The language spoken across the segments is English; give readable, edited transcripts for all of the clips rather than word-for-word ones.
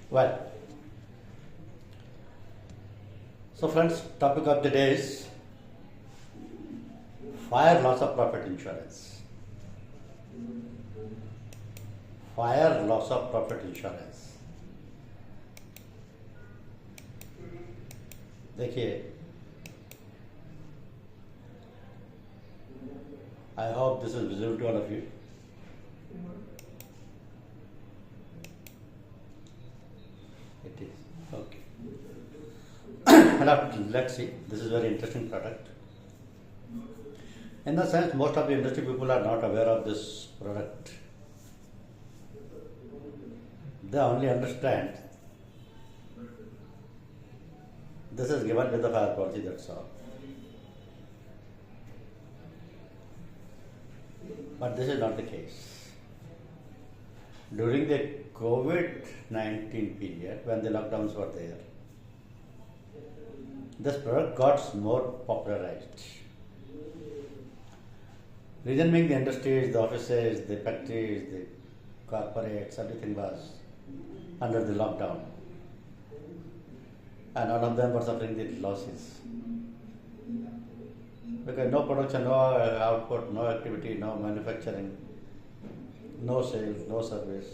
Well, so friends, topic of the day is fire loss of profit insurance. Fire loss of profit insurance. देखिए, I hope this is visible to all of you. It is okay. Let's see. This is a very interesting product. In the sense, most of the industry people are not aware of this product. They only understand this is given with the fire policy, that's all. But this is not the case. During the COVID-19 period, when the lockdowns were there, this product got more popularized. Reason being, the industries, the offices, the factories, the corporates, everything was under the lockdown. And all of them were suffering the losses. Because no production, no output, no activity, no manufacturing, no sales, no service.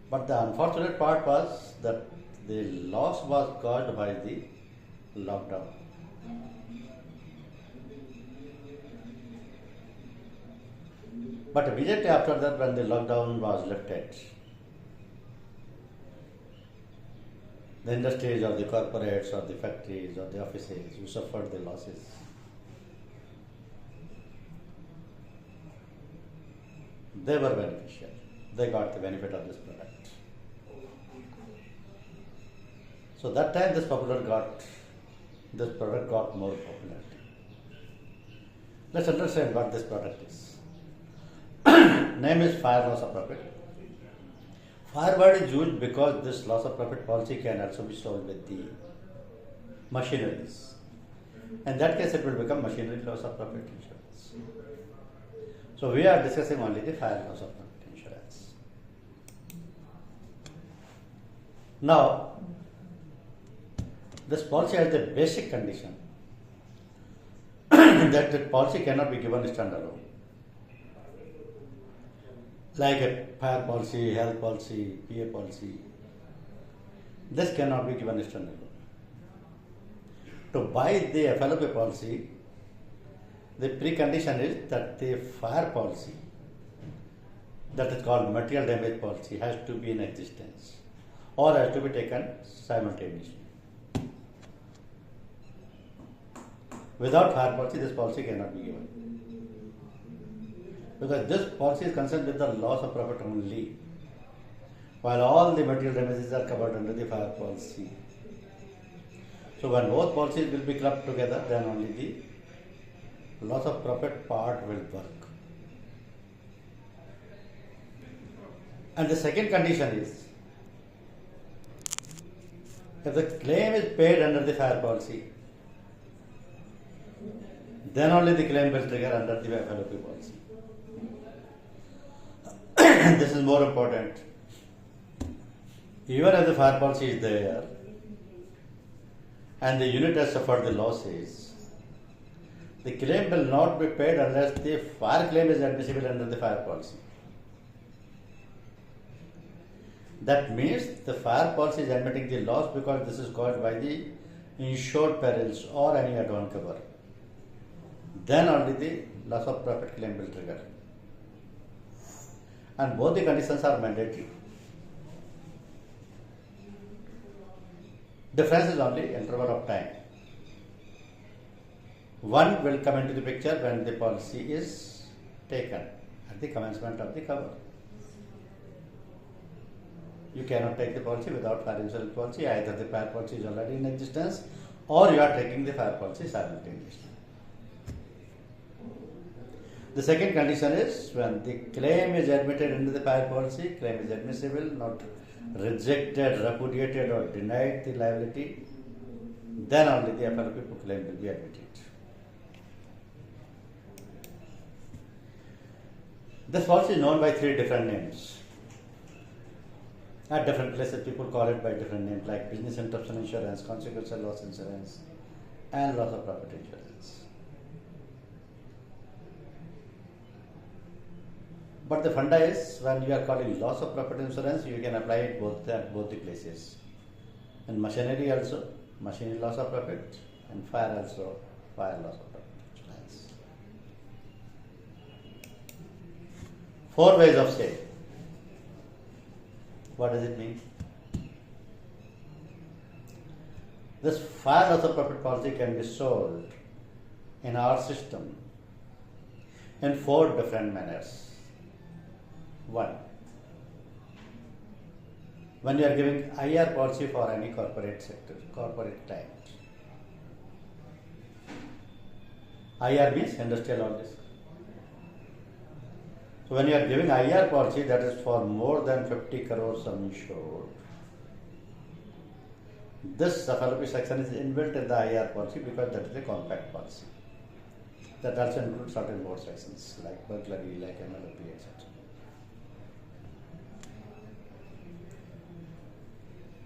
But the unfortunate part was that the loss was caused by the lockdown. But immediately after that, when the lockdown was lifted, the industries or the corporates or the factories or the offices who suffered the losses, they were beneficial. They got the benefit of this product. So that time this product got more popularity. Let's understand what this product is. Name is fire loss of profit. Fire word is used because this loss of profit policy can also be sold with the machineries. In that case, it will become machinery loss of profit insurance. So we are discussing only the fire loss of profit insurance. Now, this policy has the basic condition that the policy cannot be given standalone. Like a fire policy, health policy, PA policy. This cannot be given standalone. To buy the FLOP policy, the precondition is that the fire policy, that is called material damage policy, has to be in existence or has to be taken simultaneously. Without fire policy, this policy cannot be given. Because this policy is concerned with the loss of profit only, while all the material damages are covered under the fire policy. So when both policies will be clubbed together, then only the loss of profit part will work. And the second condition is, if the claim is paid under the fire policy, then only the claim will trigger under the FLOP policy. This is more important. Even if the fire policy is there and the unit has suffered the losses, the claim will not be paid unless the fire claim is admissible under the fire policy. That means the fire policy is admitting the loss because this is caused by the insured perils or any add-on cover. Then only the loss of profit claim will trigger. And both the conditions are mandatory. Difference is only interval of time. One will come into the picture when the policy is taken at the commencement of the cover. You cannot take the policy without fire insurance policy. Either the fire policy is already in existence or you are taking the fire policy simultaneously. The second condition is when the claim is admitted into the fire policy, claim is admissible, not rejected, repudiated or denied the liability, then only the FLOP claim will be admitted. This policy is known by three different names. At different places, people call it by different names like business interruption insurance, consequential loss insurance, and loss of profit insurance. But the funda is when you are calling loss of profit insurance, you can apply it at both the places. In machinery also, machinery loss of profit, and fire also, fire loss of profit insurance. 4 ways of sale. What does it mean? This fire loss of profit policy can be sold in our system in 4 different manners. 1. When you are giving IR policy for any corporate sector, corporate client. IR means industrial office. So when you are giving IR policy, that is for more than 50 crores sum insured, this FLOP section is inbuilt in the IR policy because that is a compact policy. That also includes certain more sections like burglary, like MLOP, etc.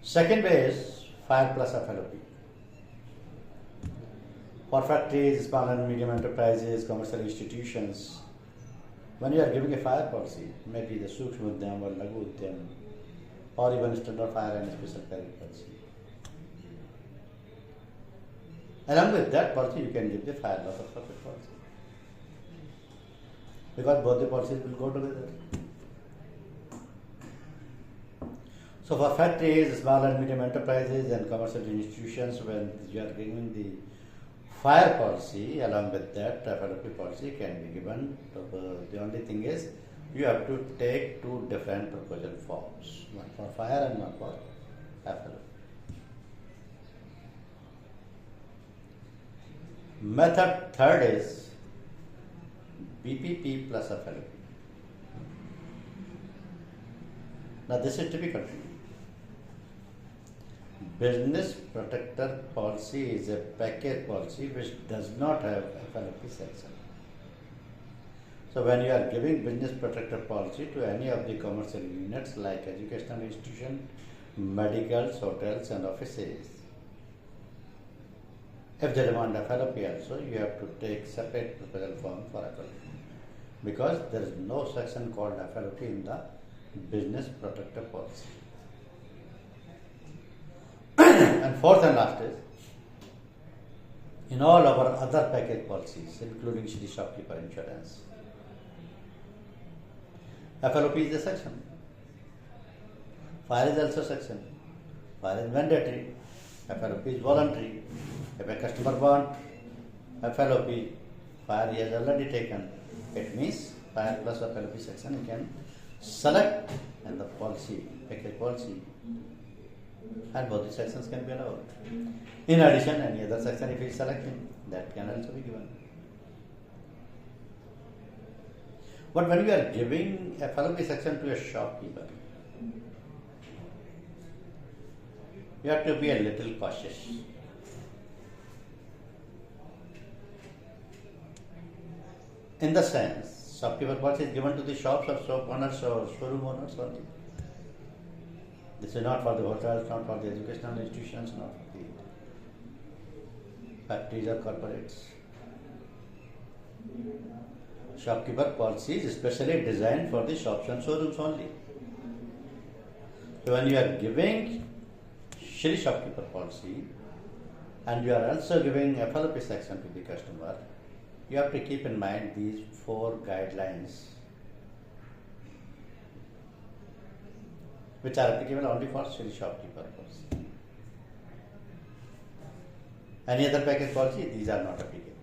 Second way is fire plus FLOP. For factories, small and medium enterprises, commercial institutions, when you are giving a fire policy, maybe the Sukshma Udyam or Laghu Udyam, or even standard fire and special peril policy. Along with that policy, you can give the fire loss of profit policy. Because both the policies will go together. So for factories, small and medium enterprises and commercial institutions, when you are giving the fire policy, along with that FLOP policy can be given. The only thing is you have to take 2 different proposal forms, one for fire and one for FLOP. Method third is BPP plus FLOP. Now this is typical. Business protector policy is a package policy which does not have FLOP section. So when you are giving business protector policy to any of the commercial units like educational institution, medicals, hotels and offices, if they demand FLOP also, you have to take separate proposal form for FLOP because there is no section called FLOP in the business protector policy. And fourth and last is, in all our other package policies, including Shri Shopkeeper Insurance, FLOP is a section. Fire is also section. Fire is mandatory. FLOP is voluntary. If a customer wants FLOP, fire he has already taken. It means fire plus FLOP section he can select in the policy, package policy, and both the sections can be allowed. In addition, any other section if he is selecting, that can also be given. But when we are giving a FLOP section to a shopkeeper, you have to be a little cautious. In the sense, shopkeeper policy is given to the shops of shop owners or showroom owners only. This is not for the hotels, not for the educational institutions, not for the factories or corporates. Shopkeeper policy is specially designed for the shops and showrooms only. So when you are giving Shri Shopkeeper policy and you are also giving a FLOP section to the customer, you have to keep in mind these 4 guidelines which are applicable only for Shri Shopkeeper policy. Any other package policy, these are not applicable.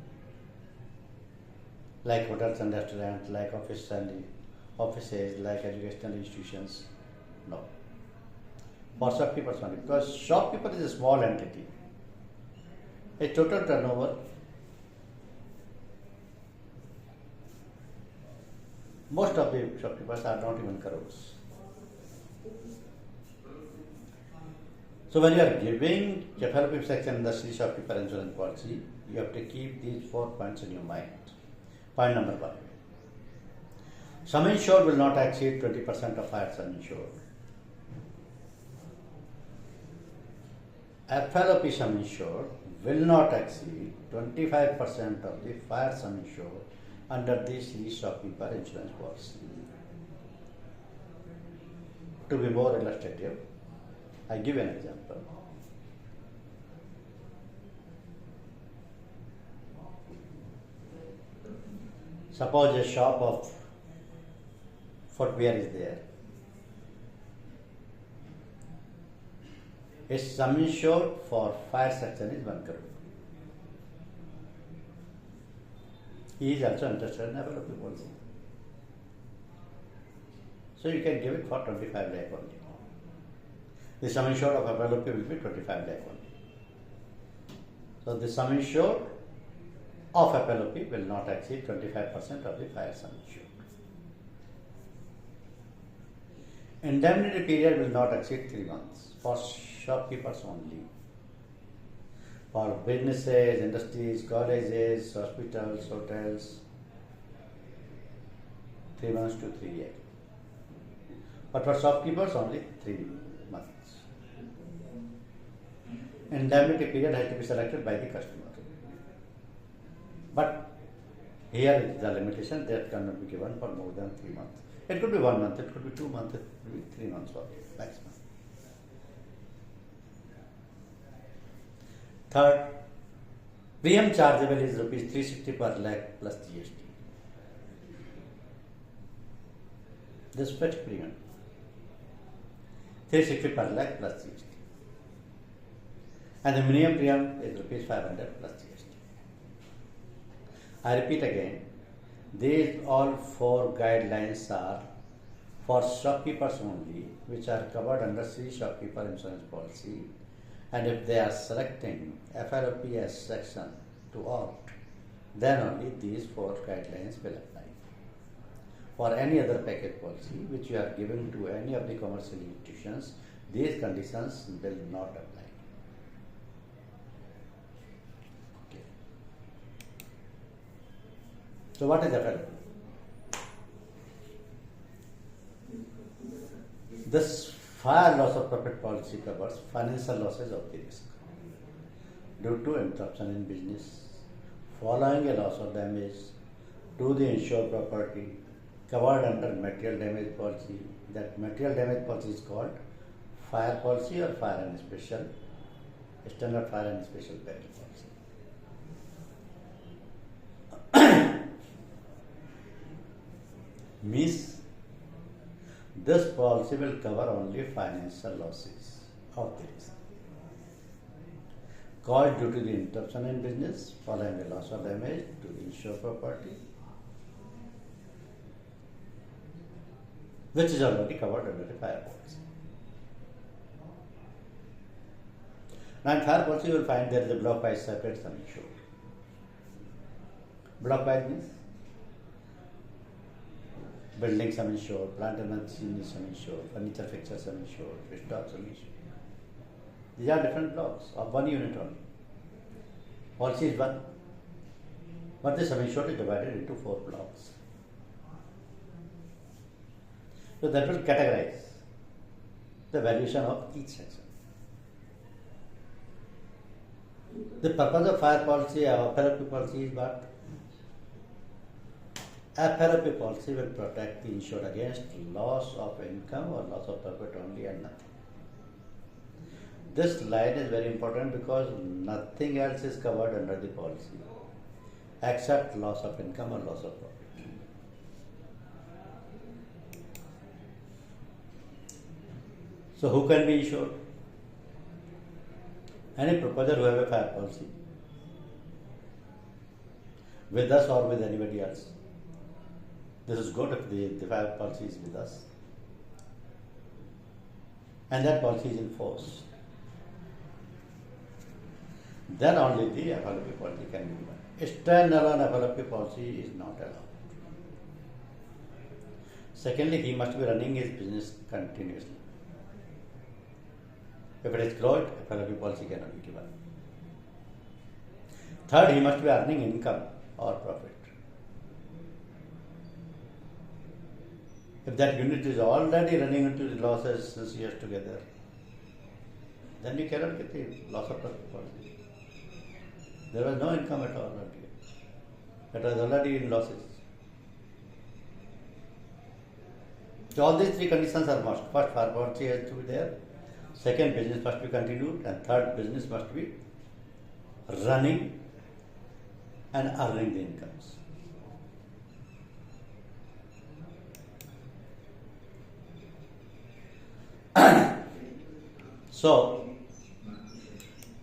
Like hotels and restaurants, like offices, like educational institutions, no. For shopkeepers only, because shopkeeper is a small entity. A total turnover, most of the shopkeepers are not even crores. So when you are giving FLOP section in the Shri Shopkeeper insurance policy, you have to keep these 4 points in your mind. Point number 1. Sum insured will not exceed 20% of fire sum insured. FLOP sum insured will not exceed 25% of the fire sum insured under the series shopkeeper insurance policy. To be more illustrative, I give an example. Suppose a shop of footwear is there. Its sum insured for fire section is 1 crore. He is also interested in FLOP policy. So you can give it for 25 lakh only. The sum insured of FLOP will be 25 lakh only. So the sum insured of FLOP will not exceed 25% of the fire sum insured. Indemnity period will not exceed 3 months for shopkeepers only. For businesses, industries, colleges, hospitals, hotels, 3 months to 3 years. But for shopkeepers, only 3 months. Indemnity period has to be selected by the customer. But here is the limitation that cannot be given for more than 3 months. It could be 1 month, it could be 2 months, it could be 3 months or maximum. Third, premium chargeable is rupees 360 per lakh plus GST. This fixed premium, 360 per lakh plus GST. And the minimum premium is rupees 500 plus GST. I repeat again, these all 4 guidelines are for shopkeepers only, which are covered under C shopkeeper insurance policy. And if they are selecting FLOP as section to opt, then only these 4 guidelines will apply. For any other package policy which you are giving to any of the commercial institutions, these conditions will not apply. Okay. So what is FLOP? This fire loss of profit policy covers financial losses of the risk due to interruption in business, following a loss or damage to the insured property covered under material damage policy. That material damage policy is called fire policy or fire and special, standard fire and special package policy. Means this policy will cover only financial losses of the risk caused due to the interruption in business following a loss or damage to the insured property, which is already covered under the fire policy. Now in fire policy you will find there is a block wise separate sum insured. Block wise means building sum insured, plant and machinery sum insured, furniture fixture sum insured, stock sum insured. These are different blocks of 1 unit only. Policy is 1, but the sum insured is divided into 4 blocks. So that will categorize the valuation of each section. The purpose of fire policy or FLOP policy is what? FLOP policy will protect the insured against loss of income or loss of profit only and nothing. This line is very important because nothing else is covered under the policy except loss of income or loss of profit. So who can be insured? Any proposer who have a fire policy with us or with anybody else. This is good if the fire policy is with us and that policy is in force. Then only the FLOP policy can be given. Standalone FLOP policy is not allowed. Secondly, he must be running his business continuously. If it is closed, FLOP policy cannot be given. Third, he must be earning income or profit. If that unit is already running into the losses since years together, then you cannot get the loss of profit policy. There was no income at all earlier. It was already in losses. So all these three conditions are must. First, fire policy has to be there. Second, business must be continued. And third, business must be running and earning the incomes. So,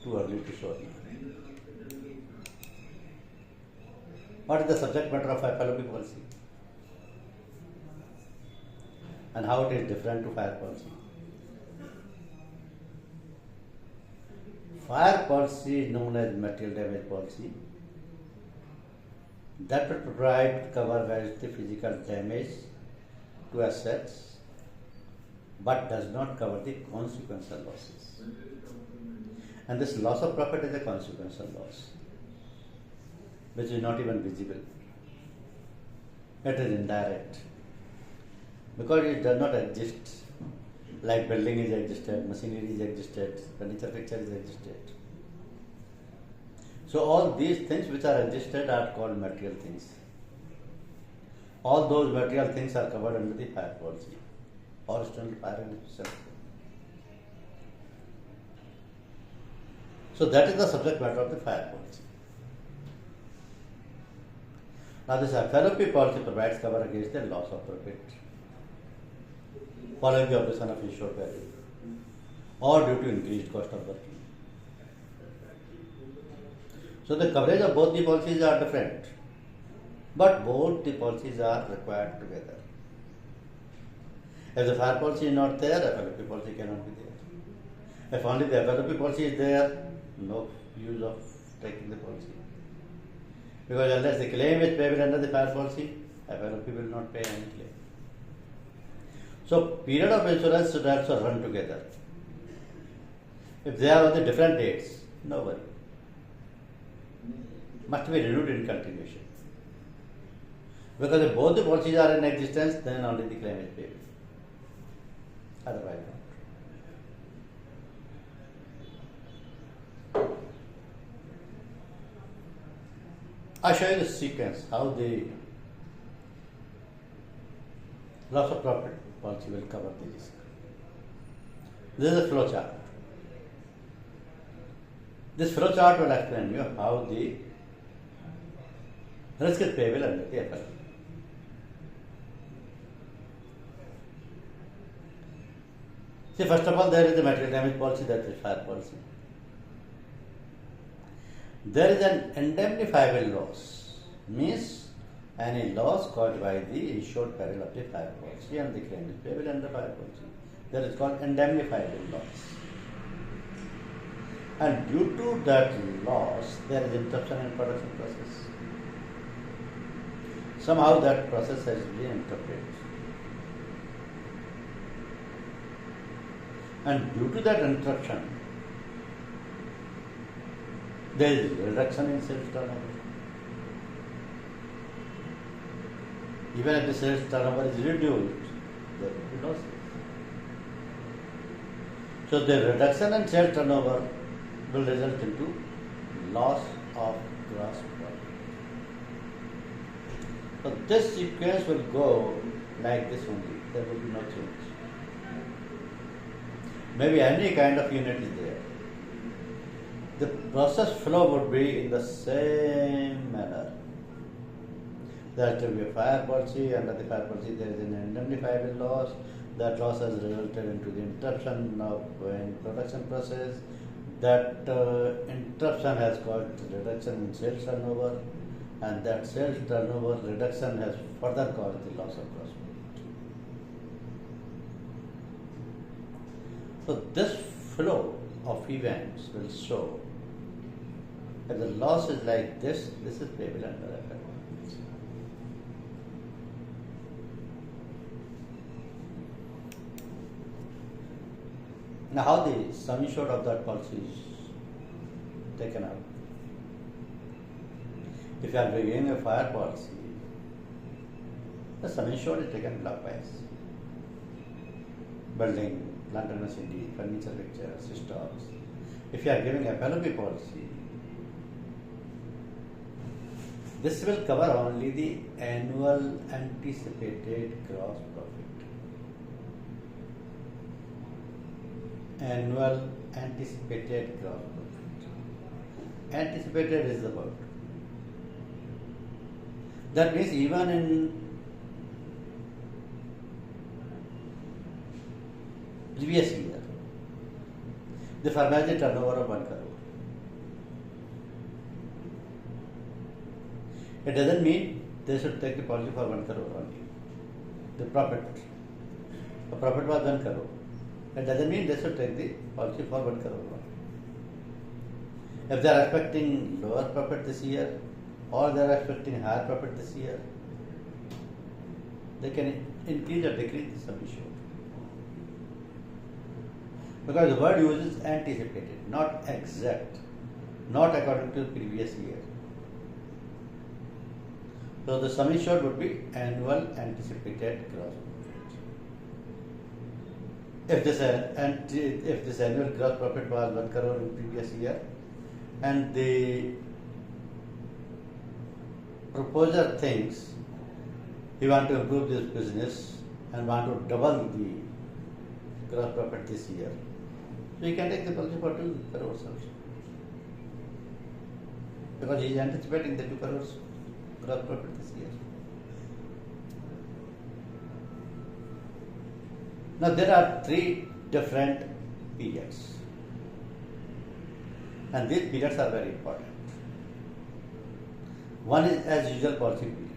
too early to show. What is the subject matter of FLOP policy? And how it is different to fire policy? Fire policy is known as material damage policy. That will provide cover against the physical damage to assets, but does not cover the consequential losses. And this loss of profit is a consequential loss, which is not even visible. It is indirect, because it does not exist. Like building is existed, machinery is existed, furniture fixture is existed. So all these things which are existed are called material things. All those material things are covered under the fire policy, or external fire and itself. So that is the subject matter of the fire policy. Now this FLOP policy provides cover against the loss of profit following the operation of insured peril or due to increased cost of working. So the coverage of both the policies are different, but both the policies are required together. If the fire policy is not there, FLOP policy cannot be there. If only the FLOP policy is there, no use of taking the policy. Because unless the claim is payable under the fire policy, FLOP will not pay any claim. So period of insurance should also run together. If they are on the different dates, no worry. Must be renewed in continuation. Because if both the policies are in existence, then only the claim is payable. Otherwise not. I show you the sequence, how the loss of profit policy will cover the risk. This is a flow chart. This flow chart will explain you how the risk is payable under the FLOP. See, first of all, there is the material damage policy, that is fire policy. There is an indemnifiable loss, means any loss caused by the insured peril of the fire policy and the claim is payable under fire policy. That is called indemnifiable loss. And due to that loss, there is interruption in production process. Somehow that process has been interrupted. And due to that interruption, there is reduction in sales turnover. Even if the sales turnover is reduced, there will be losses. So the reduction in sales turnover will result into loss of gross profit. So this sequence will go like this only. There will be no change. Maybe any kind of unit is there. The process flow would be in the same manner. There will be a fire policy. Under the fire policy, there is an indemnifiable loss. That loss has resulted into the interruption of in production process. That interruption has caused reduction in sales turnover, and that sales turnover reduction has further caused the loss of gross profit. So this flow of events will show that the loss is like this is payable under FLOP. Now, how the sum insured of that policy is taken out? If you are beginning a fire policy, the sum insured is taken clockwise. Building plant and machinery, furniture, fixtures, stocks. If you are giving a FLOP policy, this will cover only the annual anticipated gross profit. Annual anticipated gross profit. Anticipated is about. That means even in previous year, the firm has a turnover of 1 crore. It doesn't mean they should take the policy for 1 crore only. The profit was 1 crore. It doesn't mean they should take the policy for 1 crore only. If they are expecting lower profit this year or they are expecting higher profit this year, they can increase or decrease the sum assured. Because the word uses anticipated, not exact, not according to the previous year. So the sum assured would be annual anticipated gross profit. If this annual gross profit was 1 crore in previous year, and the proposer thinks he want to improve this business and want to double the gross profit this year, so he can take the policy for 2 crores also. Because he is anticipating the 2 crores gross profit this year. Now there are 3 different periods, and these periods are very important. One is as usual policy period.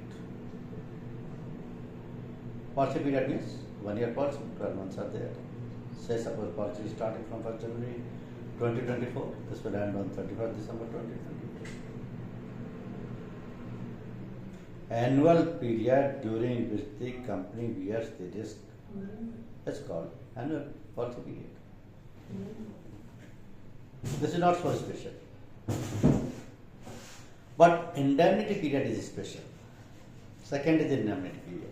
Policy period means 1 year policy, 12 months are there. Say suppose policy is starting from 1st January 2024, this will end on 31st December 2024. Annual period during which the company bears the risk is called annual policy period. This is not so special. But indemnity period is special. Second is indemnity period.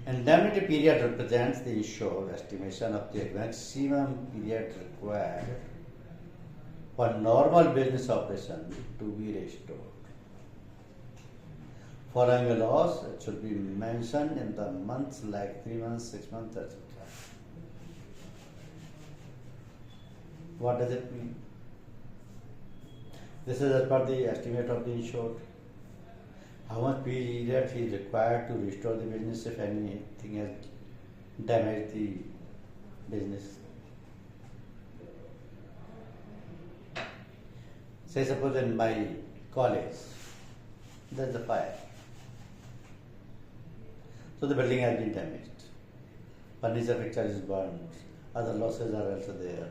Indemnity period represents the insured estimation of the maximum period required for normal business operation to be restored. Following a loss, it should be mentioned in the months like 3 months, 6 months, etc. What does it mean? This is as per the estimate of the insured. How much period he is required to restore the business if anything has damaged the business. Say suppose in my college there is a fire. So the building has been damaged. Furniture fixture is burned. Other losses are also there.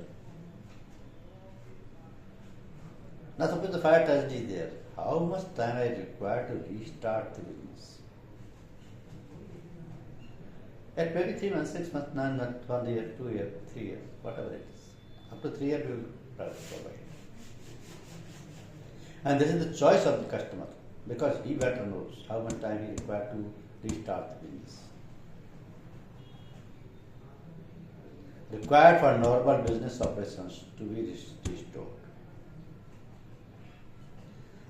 Now suppose the fire tragedy is there. How much time I require to restart the business? It may be 3 months, 6 months, 9 months, 1 year, 2 years, 3 years, whatever it is. Up to 3 years we will provide. And this is the choice of the customer, because he better knows how much time he requires to restart the business. Required for normal business operations to be restored.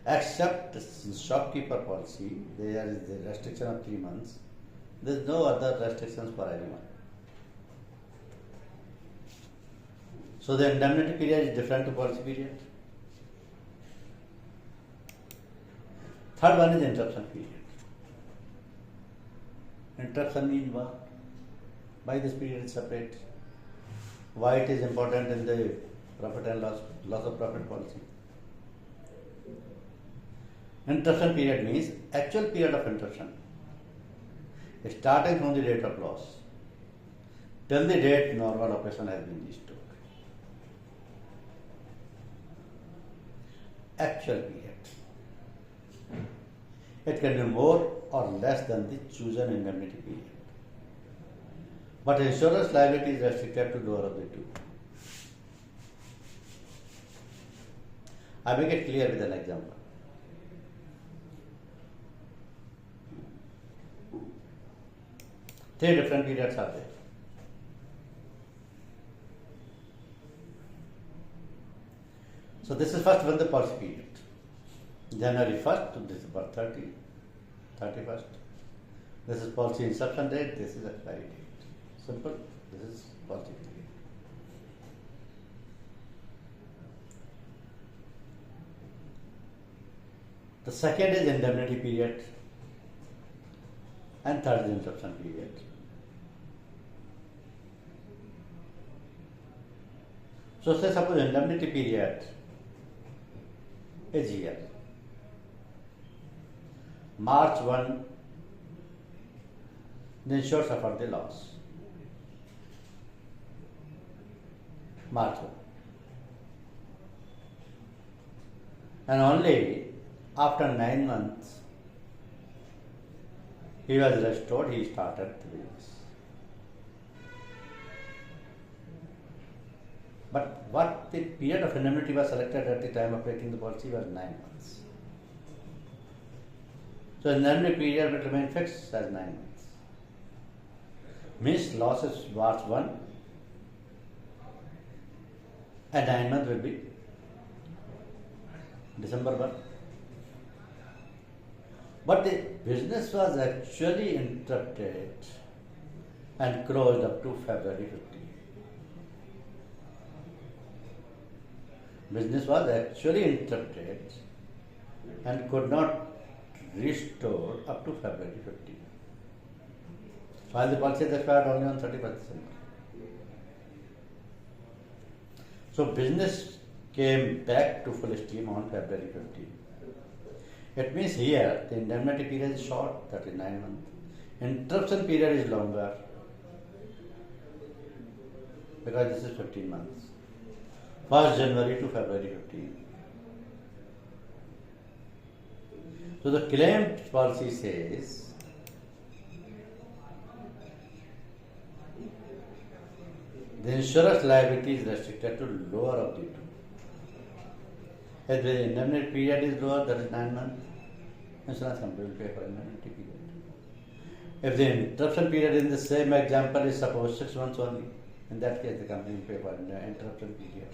Except shopkeeper policy, there is the restriction of 3 months. There is no other restrictions for anyone. So the indemnity period is different to policy period. Third one is interruption period. Interruption means what? Why this period is separate? Why it is important in the profit and loss of profit policy? Interruption period means actual period of interruption, starting from the date of loss till the date normal operation has been restored. Actual period. It can be more or less than the chosen indemnity period. But insurance liability is restricted to lower of the two. I make it clear with an example. Three different periods are there. So this is first one, the policy period. January 1st to December 31st. This is policy inception date, this is expiry date. Simple, this is policy period. The second is indemnity period and third is inception period. So say suppose indemnity period is here. March 1, the insured suffered the loss. March 1. And only after 9 months he was restored, he started the business. But what the period of indemnity was selected at the time of taking the policy was 9 months. So indemnity period will remain fixed as 9 months. Means losses March 1 and 9 months will be December 1. But the business was actually interrupted and closed up to February 15. Business was actually interrupted and could not restore up to February 15. While the policy is expired only on 31st December. So business came back to full steam on February 15. It means here the indemnity period is short, that is 9 months. Interruption period is longer because this is 15 months. 1st January to February 15. So the claim policy says the insurance liability is restricted to lower of the two. If the indemnity period is lower, that is 9 months, insurance company will pay for indemnity period. If the interruption period in the same example is suppose 6 months only, in that case the company will pay for interruption period.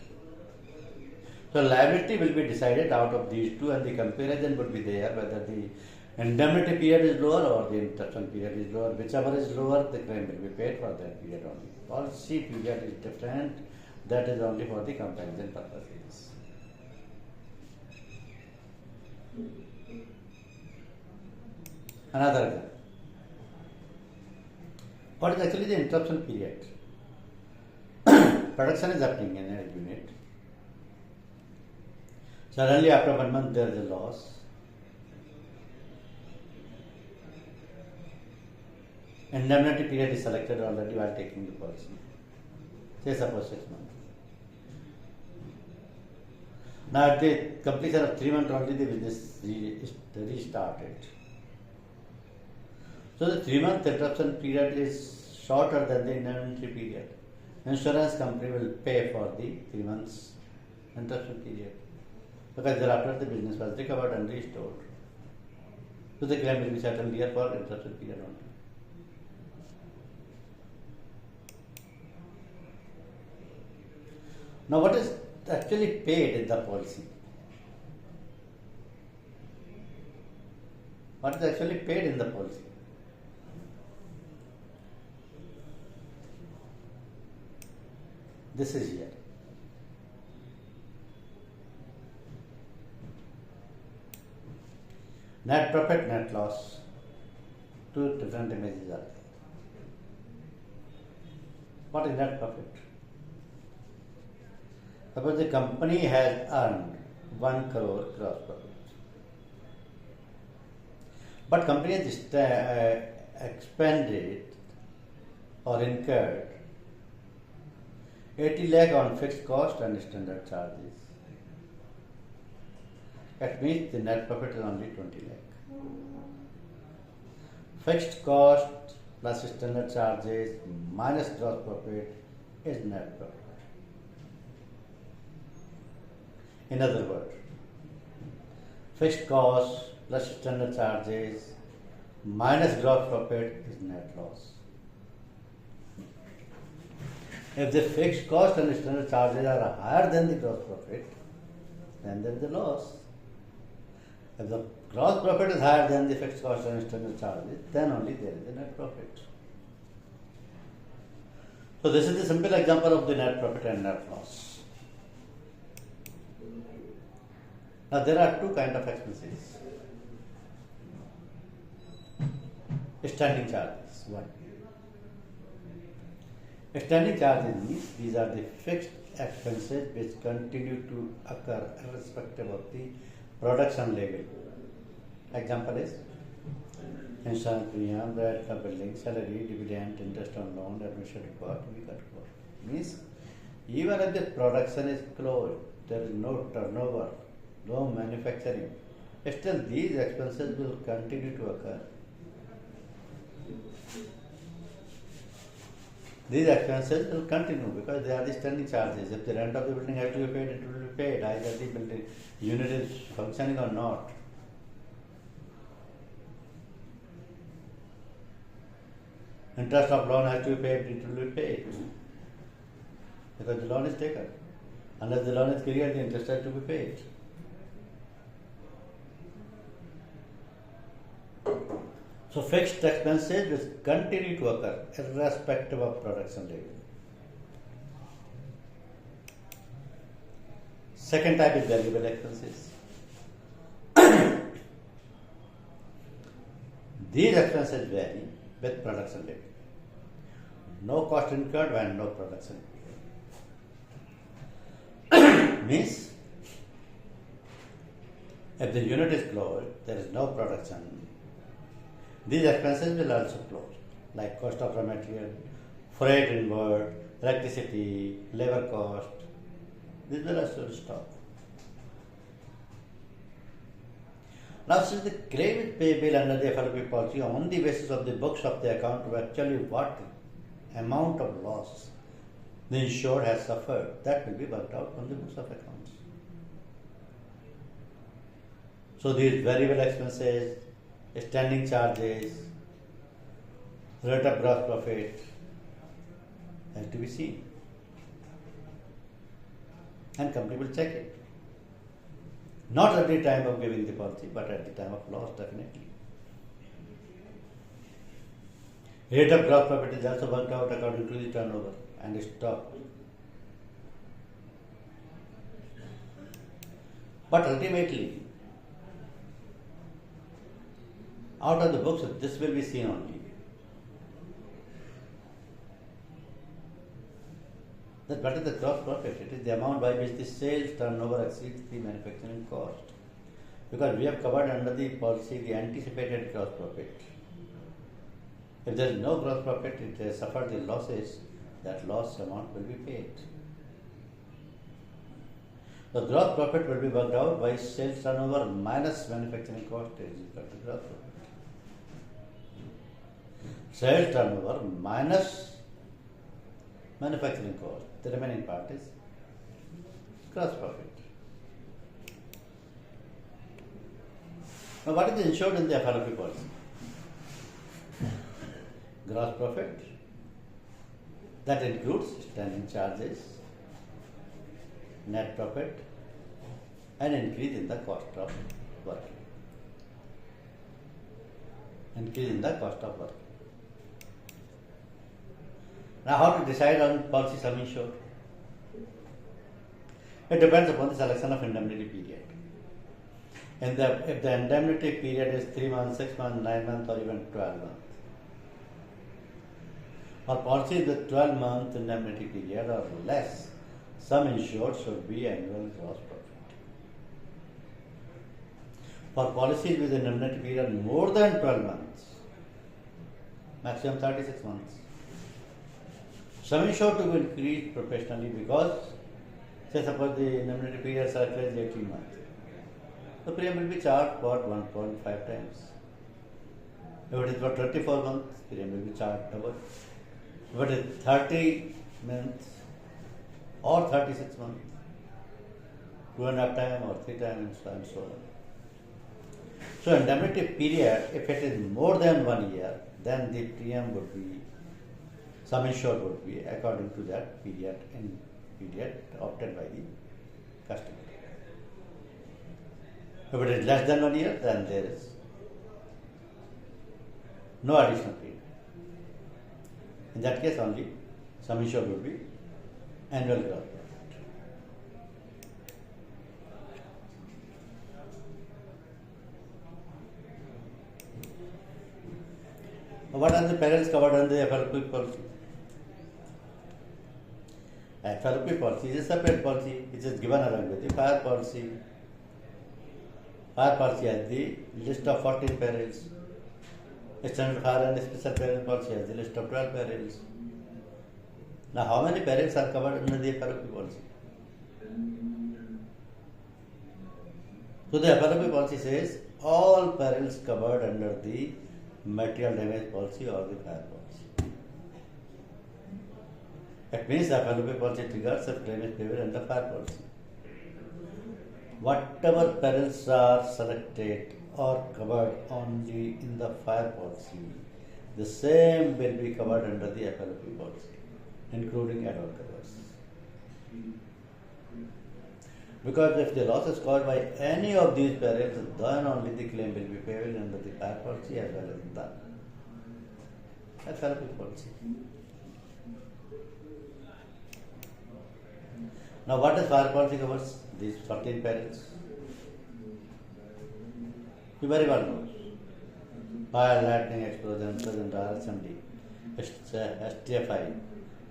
So liability will be decided out of these two and the comparison would be there whether the indemnity period is lower or the interruption period is lower. Whichever is lower, the claim will be paid for that period only. Policy period is different, that is only for the comparison purposes. Another example. What is actually the interruption period? Production is happening in a unit. Suddenly after 1 month there is a loss. Indemnity period is selected already while taking the policy. Say suppose 6 months. Now at the completion of 3 months only the business restarted. So the 3 month interruption period is shorter than the indemnity period. Insurance company will pay for the 3 months interruption period because thereafter the business was recovered and restored. So the claim will be settled here for interruption period only. Now what is actually paid in the policy? What is actually paid in the policy? This is here. Net profit, net loss. Two different images are there. What is net profit? Suppose the company has earned 1 crore gross profit. But company has expended or incurred 80 lakh on fixed cost and standard charges. That means the net profit is only 20 lakh. Fixed cost plus standard charges minus gross profit is net profit. In other words, fixed cost plus standard charges minus gross profit is net loss. If the fixed cost and external charges are higher than the gross profit, then there is a loss. If the gross profit is higher than the fixed cost and external charges, then only there is a net profit. So this is the simple example of the net profit and net loss. Now there are two kinds of expenses. Standing charges. One. Standing charges means these are the fixed expenses which continue to occur irrespective of the production level. Example is insurance premium, rent car billing, salary, dividend, interest on loan, administrative cost, legal cost. Means even if the production is closed, there is no turnover, no manufacturing, still these expenses will continue to occur. These expenses will continue because they are the standing charges. If the rent of the building has to be paid, it will be paid either the building unit is functioning or not. Interest of loan has to be paid, it will be paid because the loan is taken. Unless the loan is cleared, the interest has to be paid. So fixed expenses will continue to occur irrespective of production level. Second type is variable expenses. These expenses vary with production level. No cost incurred when no production. Means if the unit is closed, there is no production. These expenses will also close, like cost of raw material, freight inward, electricity, labor cost. These will also stop. Now, since the claim is payable under the FLP policy on the basis of the books of the account to actually what amount of loss the insured has suffered, that will be worked out on the books of accounts. So these variable expenses, standing charges, rate of gross profit has to be seen. And company will check it. Not at the time of giving the policy, but at the time of loss, definitely. Rate of gross profit is also worked out according to the turnover and stock. But ultimately, out of the books, this will be seen only. That what is the gross profit? It is the amount by which the sales turnover exceeds the manufacturing cost. Because we have covered under the policy the anticipated gross profit. If there is no gross profit, it has suffered the losses, that loss amount will be paid. The gross profit will be worked out by sales turnover minus manufacturing cost is equal to gross profit. Sales turnover minus manufacturing cost. The remaining part is gross profit. Now, what is insured in the FLP policy? Gross profit. That includes standing charges, net profit, and increase in the cost of working. Increase in the cost of working. Now, how to decide on policy sum insured? It depends upon the selection of indemnity period. If the indemnity period is 3 months, 6 months, 9 months, or even 12 months, or policy with 12-month indemnity period or less, sum insured should be annual gross profit. For policies with indemnity period more than 12 months, maximum 36 months, sum insured to be increased proportionally because, say suppose the indemnity period is 18 months, the premium will be charged for 1.5 times. If it is for 24 months, premium will be charged double. If it is 30 months or 36 months, 2.5 times or 3 times and so on. So indemnity period, if it is more than 1 year, then the premium would be sum insured would be according to that period opted by the customer. If it is less than 1 year, then there is no additional period. In that case, only sum insured would be annual gross profit. What are the perils covered under the FLP policy? FLP policy is a separate policy which is given along with the fire policy. Fire policy has the list of 14 perils. Standard fire and special peril policy has the list of 12 perils. Now, how many perils are covered under the FLP policy? So, the FLP policy says all perils covered under the material damage policy or the fire policy. It means the FLP policy triggers if claim is payable under fire policy. Whatever perils are selected or covered only in the fire policy, the same will be covered under the FLP policy, including add-on covers. Because if the loss is caused by any of these perils, then only the claim will be payable under the fire policy as well as the FLP policy. Now, what does fire policy covers? These 14 perils. You very well know. Fire, lightning, explosion, present RSMD, STFI,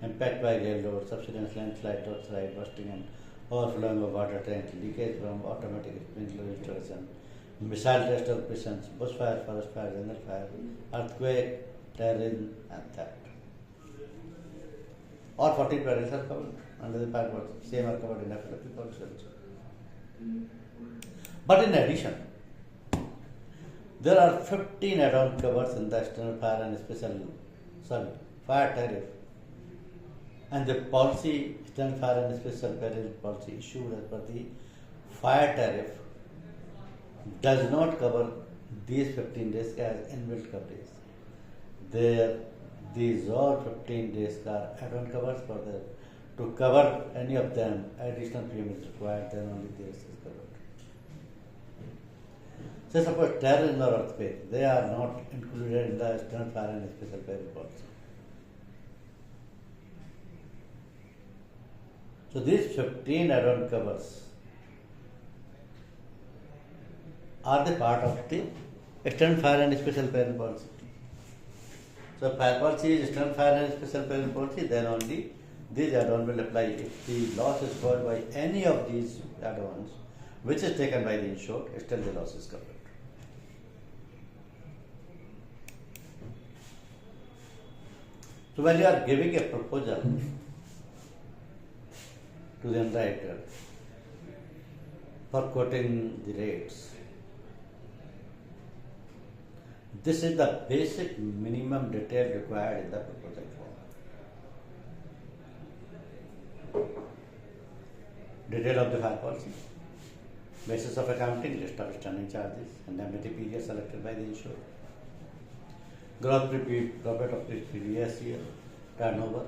impact by railroad, subsidence, landslide, torchlight, bursting and overflowing of water tank, leakage from automatic sprinkler installation, missile test operations, bushfire, forest fire, jungle fire, earthquake, terrorism, and theft. All 14 perils are covered under the fire policy. Same are covered in FLP policy also. But in addition, there are 15 add-on covers in the external fire and fire tariff. And the policy, external fire and special peril policy issued as per the fire tariff does not cover these 15 days as inbuilt coverage. These all 15 days are add-on covers for the to cover any of them, additional premium is required, then only the rest is covered. So suppose terrorism or earthquake, they are not included in the external fire and special peril policy. So these 15 add-on covers are the part of the external fire and special peril policy. So fire policy is external fire and special peril policy, then only these add-ons will apply. If the loss is caused by any of these add-ons, which is taken by the insured, still the loss is covered. So when you are giving a proposal to the underwriter for quoting the rates, this is the basic minimum detail required in the proposal form. Detail of the fire policy, basis of accounting, list of standing charges, indemnity period selected by the insured, gross profit of the previous year, turnover,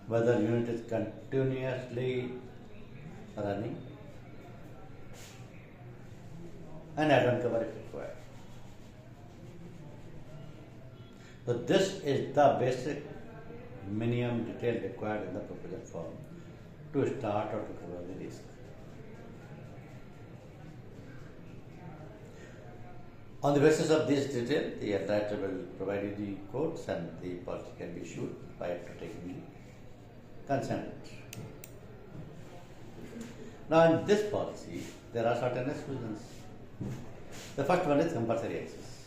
whether unit is continuously running, and add-on cover if required. So this is the basic minimum detail required in the proposal form to start or to cover the risk. On the basis of this detail, the underwriter will provide you the quotes and the policy can be issued prior to taking the consent. Now in this policy, there are certain exclusions. The first one is compulsory access.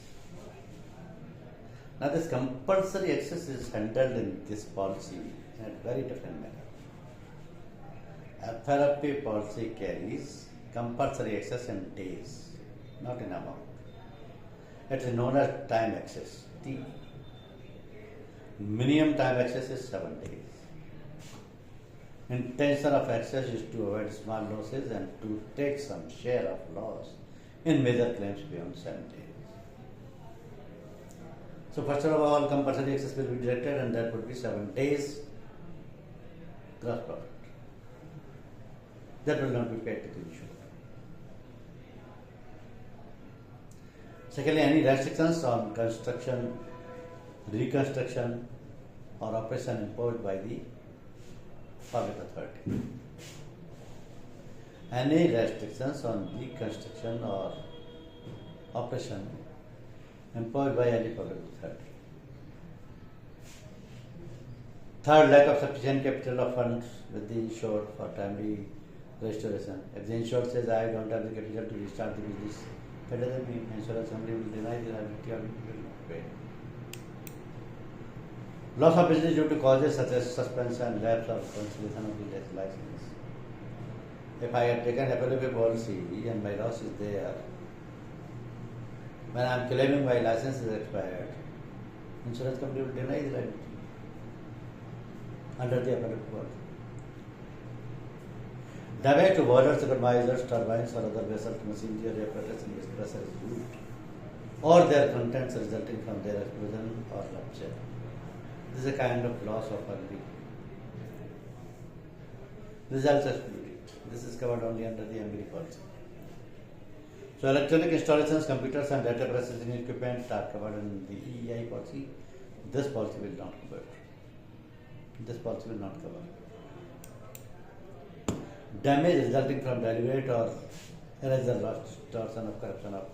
Now this compulsory access is handled in this policy in a very different manner. A therapy policy carries compulsory access in days, not in amount. It is known as time access, T. Minimum time access is 7 days. Intention of access is to avoid small losses and to take some share of loss in major claims beyond 7 days. So first of all, compulsory excess will be deducted, and that would be 7 days gross profit. That will not be paid to the insurer. Secondly, any restrictions on construction, reconstruction, or operation imposed by the public authority. Any restrictions on reconstruction or operation imposed by any public authority. Third, lack of sufficient capital of funds with the insured for timely restoration. If the insured says, I don't have the capital to restart the business, that doesn't mean insurance company will deny the liability or will not pay. Loss of business due to causes such as suspension, lapse, or cancellation of the license. If I have taken FLFA policy and my loss is there, when I am claiming my license is expired, insurance company will deny the liability under the FLFA policy. Damage to boilers, supervisors, turbines, or other vessels, machinery, or apparatus in which pressure is used, or their contents resulting from their explosion or rupture. This is a kind of loss of early. This is also excluded. This is covered only under the MBD policy. So electronic installations, computers, and data processing equipment are covered in the EEI policy. This policy will not cover. This policy will not cover. Damage resulting from deliberate or erasure, loss, distortion, or corruption of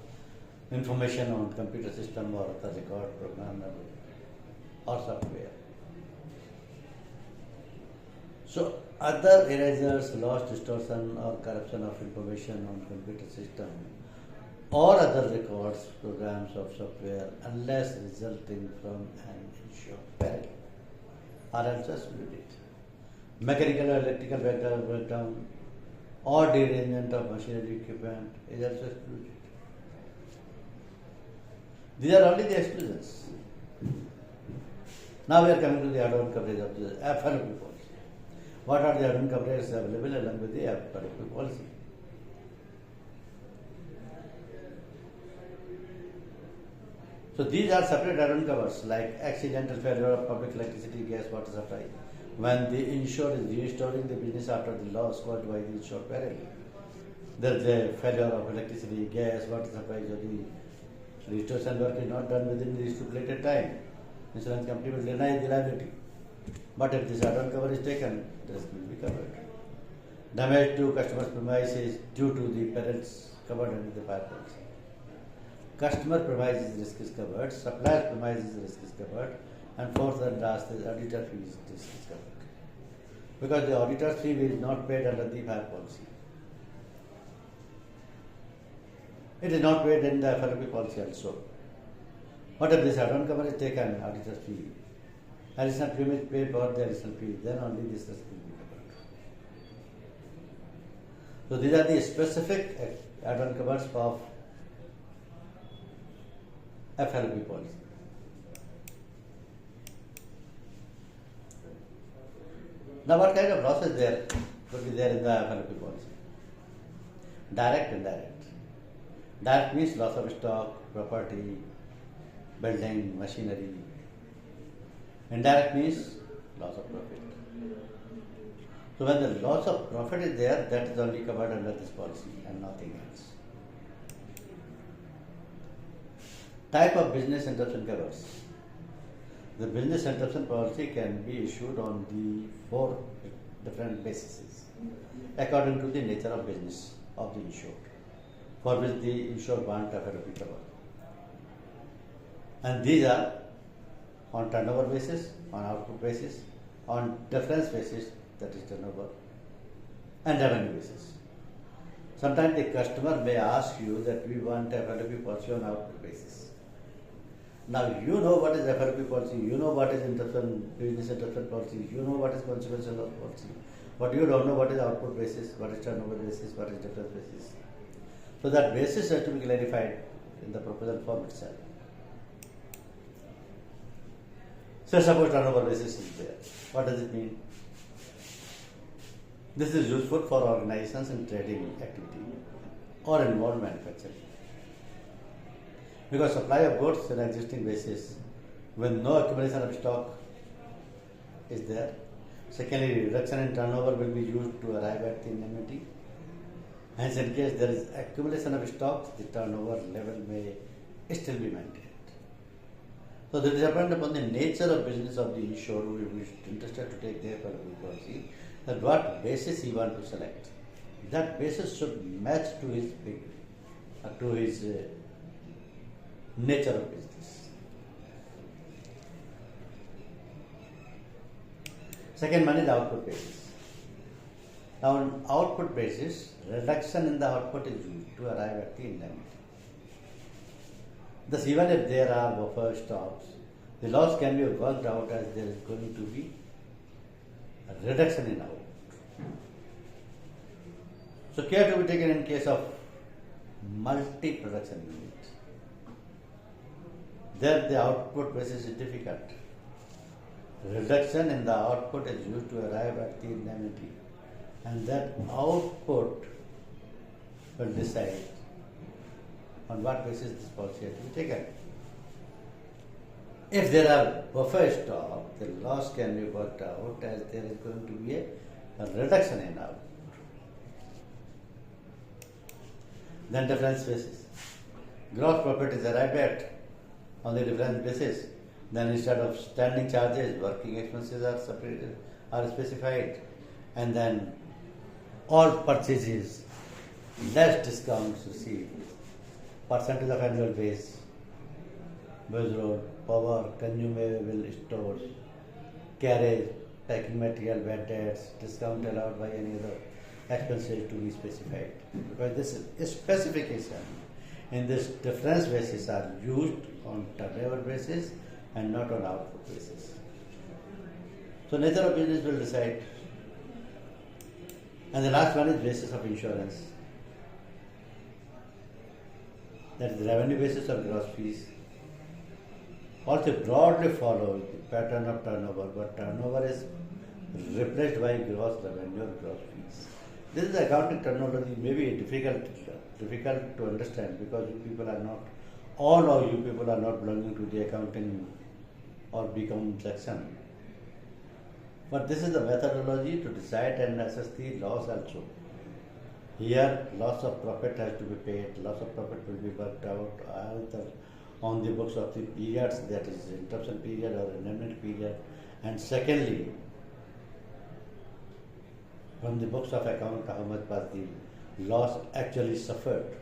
information on computer system or the record program or software. So other erasures, loss, distortion, or corruption of information on computer system or other records, programs, or software, unless resulting from an insured peril, are also excluded. Mechanical or electrical breakdown or derangement of machinery equipment is also excluded. These are only the exclusions. Now we are coming to the add-on coverage of the FLFA policy. What are the add-on coverages available along with the FLFA policy? So these are separate add-on covers like accidental failure of public electricity, gas, water supply. When the insured is restoring the business after the loss caused by the insured peril, there is a failure of electricity, gas, water supply, so the restoration work is not done within the stipulated time. Insurance company will deny the liability. But if this add-on cover is taken, this will be covered. Damage to customer's premises due to the perils covered under the fire policy. Customer premises risk is covered, supplier premises risk is covered, and fourth and last is auditor fees risk is covered. Because the auditor's fee is not paid under the fire policy. It is not paid in the FLFA policy also. What if this add-on cover is taken, auditor's fee? Additional premium is paid for the additional fee, then only this risk will be covered. So these are the specific add-on covers of FLFA policy. Now what kind of losses there could be there in the FLFA policy? Direct and indirect. Direct means loss of stock, property, building, machinery. Indirect means loss of profit. So when the loss of profit is there, that is only covered under this policy and nothing else. Type of business interruption covers. The business interruption policy can be issued on the 4 different bases according to the nature of business of the insured, for which the insured want FLFA cover. And these are on turnover basis, on output basis, on difference basis, that is turnover, and revenue basis. Sometimes the customer may ask you that we want FLFA policy on output basis. Now you know what is FLFA policy, you know what is business interruption policy, you know what is consequential loss policy, but you don't know what is output basis, what is turnover basis, what is difference basis. So that basis has to be clarified in the proposal form itself. So suppose turnover basis is there. What does it mean? This is useful for organizations in trading activity or involved manufacturing. Because supply of goods on existing basis when no accumulation of stock is there. Secondly, reduction in turnover will be used to arrive at the indemnity. Hence, in case there is accumulation of stocks, the turnover level may still be maintained. So, that is dependent upon the nature of business of the insured who is interested to take their policy, that what basis he want to select. That basis should match to his nature of business. Second one is output basis. Now, on output basis, reduction in the output is used to arrive at the indemnity. Thus, even if there are buffer stocks, the loss can be worked out as there is going to be a reduction in output. So, care to be taken in case of multi-production units. There the output basis is difficult. Reduction in the output is used to arrive at the indemnity, and that output will decide on what basis this policy has to be taken. If there are buffer stock, the loss can be worked out as there is going to be a reduction in output. Then difference basis. Gross profit is arrived at on the difference basis. Then instead of standing charges, working expenses are separated, are specified, and then all purchases, less discounts received, percentage of annual base, base road, power, consumable stores, carriage, packing material, bad debts, discount allowed by any other expenses to be specified. Because this specification in this difference basis are used on turnover basis and not on output basis. So nature of business will decide. And the last one is basis of insurance. That is the revenue basis of gross fees. Also broadly follow the pattern of turnover, but turnover is replaced by gross revenue or gross fees. This is accounting terminology, maybe difficult to understand because you people are not, all of you people are not belonging to the accounting or become section. But this is the methodology to decide and assess the loss also. Here, loss of profit has to be paid, loss of profit will be worked out either on the books of the periods, that is interruption period or indemnity period, and secondly, from the books of account, how much was the loss actually suffered.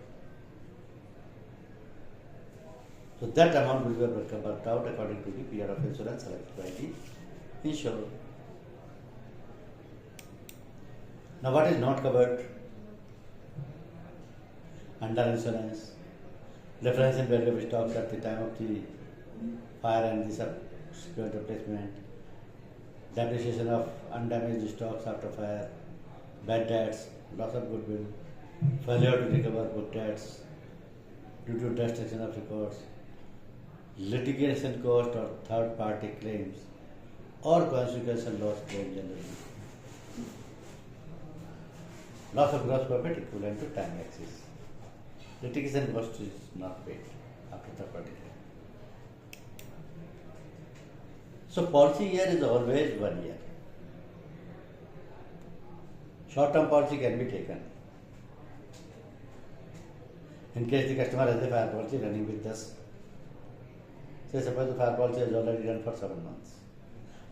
So that amount will be worked out according to the period of insurance selected by the insurer. Now what is not covered under insurance? Difference in value of stocks at the time of the fire and the subsequent replacement, depreciation of undamaged stocks after fire, bad debts, loss of goodwill, failure to recover good debts due to destruction of records, litigation cost or third party claims, or consequential loss claim generally. Loss of gross profit equivalent to time axis. Litigation cost is not paid after third party claim. So policy year is always 1 year. Short-term policy can be taken. In case the customer has a fire policy running with us, say suppose the fire policy has already run for 7 months.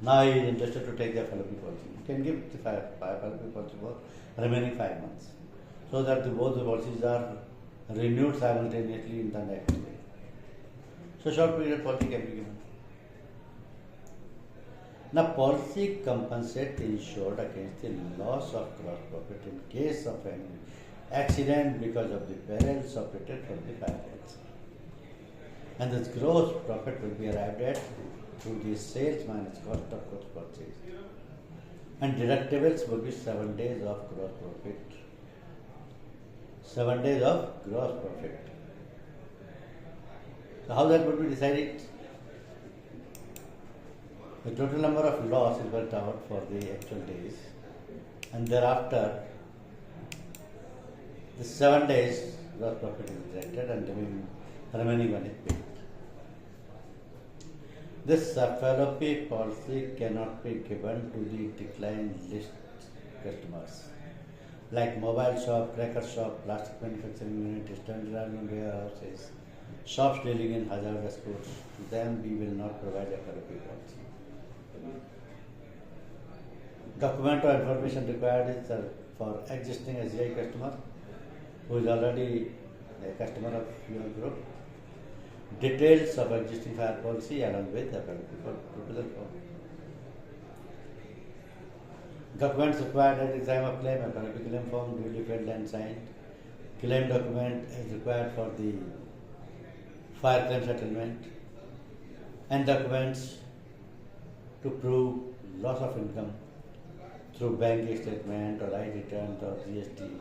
Now he is interested to take the FLP policy. You can give the fire FLP policy for remaining 5 months, so that both the policies are renewed simultaneously in the next year. So short period policy can be given. Now policy compensates the insured against the loss of gross profit in case of any accident because of the peril suffered from the fire policy. And this gross profit will be arrived at through the sales minus cost of goods purchased. And deductibles will be 7 days of gross profit. 7 days of gross profit. So how that would be decided? The total number of loss is worked out for the actual days, and thereafter the 7 days gross profit is deducted and the remaining one is paid. This FLOP policy cannot be given to the decline list customers like mobile shop, cracker shop, plastic manufacturing unit, standalone warehouses, shops dealing in hazardous goods. To them we will not provide FLOP policy. Document or information required is for existing SGI customer who is already a customer of your group. Details of existing fire policy along with the proposal form. Documents required at the time of claim, a claim form duly filled and signed. Claim document is required for the fire claim settlement, and documents to prove loss of income through bank statement or I returns or GST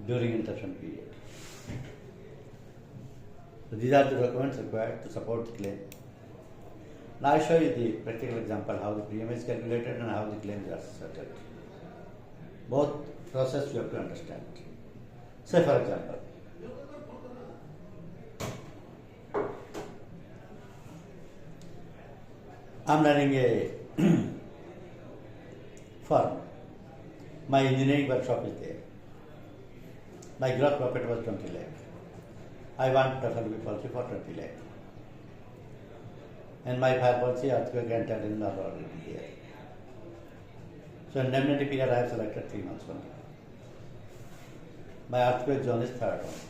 during interruption period. So these are the documents required to support the claim. Now I show you the practical example how the premium is calculated and how the claims are settled. Both process you have to understand. Say for example, I am running a firm. My engineering workshop is there. My gross profit was 20 lakh. I want FLOP policy for 20 lakh. And my fire policy, earthquake and terrorism are already here. So indemnity period I have selected 3 months only. My earthquake zone is third one.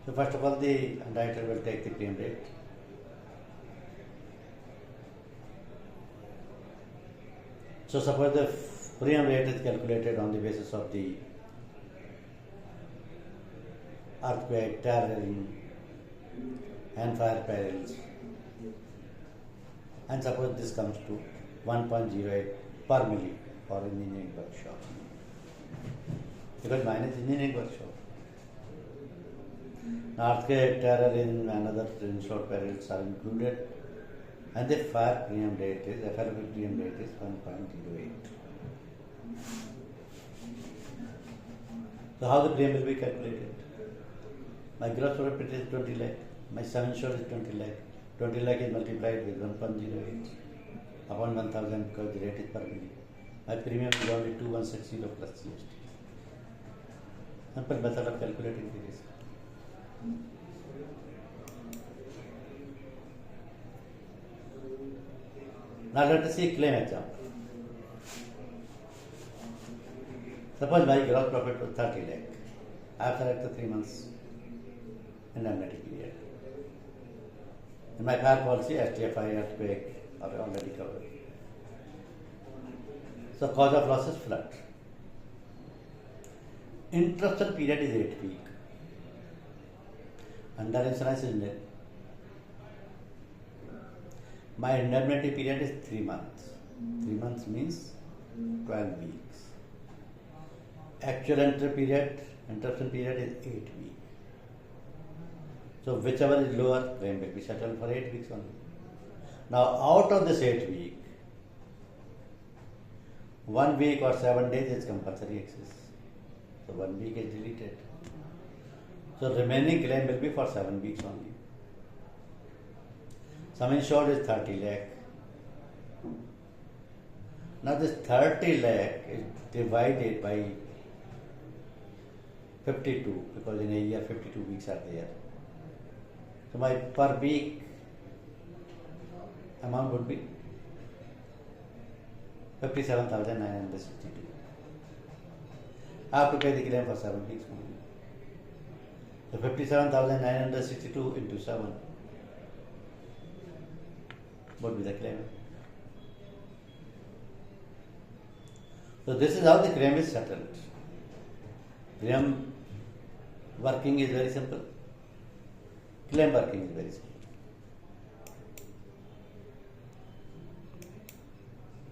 So first of all, the underwriter will take the claim rate. So suppose the premium rate is calculated on the basis of the earthquake, terrorism, and fire perils, and suppose this comes to 1.08 per milli for engineering workshop, because mine is engineering workshop. Now earthquake, terrorism, and other insured perils are included, and the fire premium rate is FLOP premium rate is 1.08. So how the premium will be calculated? My gross profit is 20 lakh. My sum insured is 20 lakh. 20 lakh is multiplied with 1.08 upon 1000 because the rate is per million. My premium is only 2160 plus GST. Simple method of calculating the risk. Now let us see claim example. Suppose my gross profit was 30 lakh. I have selected 3 months indemnity period. In my fire policy, STFI, earthquake are already covered. So cause of loss is flood. Interruption period is 8 weeks. Under insurance is nil. My indemnity period is 3 months. 3 months means 12 weeks. Actual interruption period is 8 weeks. So whichever is lower, claim will be settled for 8 weeks only. Now out of this 8 weeks, 1 week or 7 days is compulsory excess. So 1 week is deleted. So remaining claim will be for 7 weeks only. Sum insured is 30 lakh. Now this 30 lakh is divided by 52 because in a year 52 weeks are there. So my per week amount would be 57,962. I have to pay the claim for 7 weeks only. So 57,962 into 7 would be the claim. So this is how the claim is settled. Claim working is very simple. Claim working is very simple.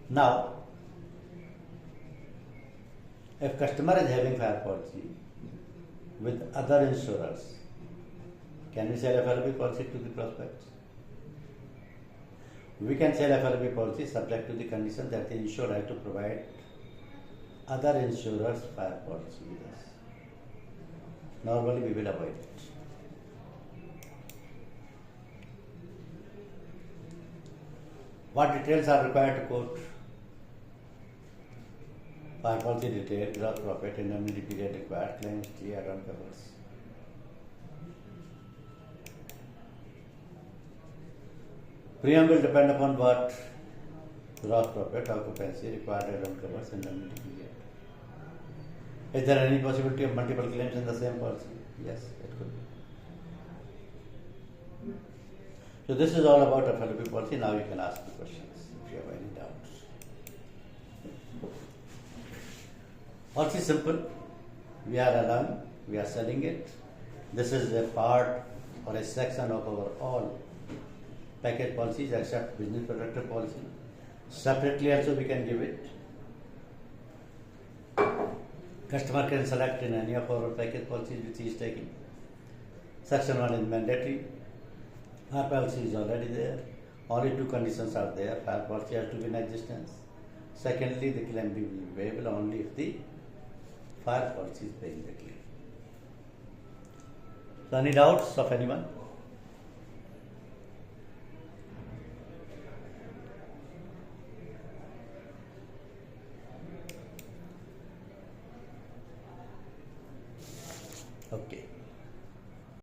Now, if customer is having fire policy with other insurers, can we sell FLOP policy to the prospects? We can sell FLOP policy subject to the condition that the insured has to provide other insurers fire policy with us. Normally we will avoid it. What details are required to quote? Fire policy detail, gross profit, indemnity period required, claims, G, add-on covers. Premium will depend upon what? Gross profit, occupancy, required add-on covers, indemnity period. Is there any possibility of multiple claims in the same policy? Yes, it could be. So this is all about FLP policy. Now you can ask me questions if you have any doubts. Policy is simple. We are allowing, we are selling it. This is a part or a section of our all package policies except business protector policy. Separately also we can give it. Customer can select in any of our package policies which he is taking. Section 1 is mandatory. Our policy is already there. Only two conditions are there. Fire policy has to be in existence. Secondly, the claim will be payable only if the fire policy is paying the claim. So any doubts of anyone? Okay.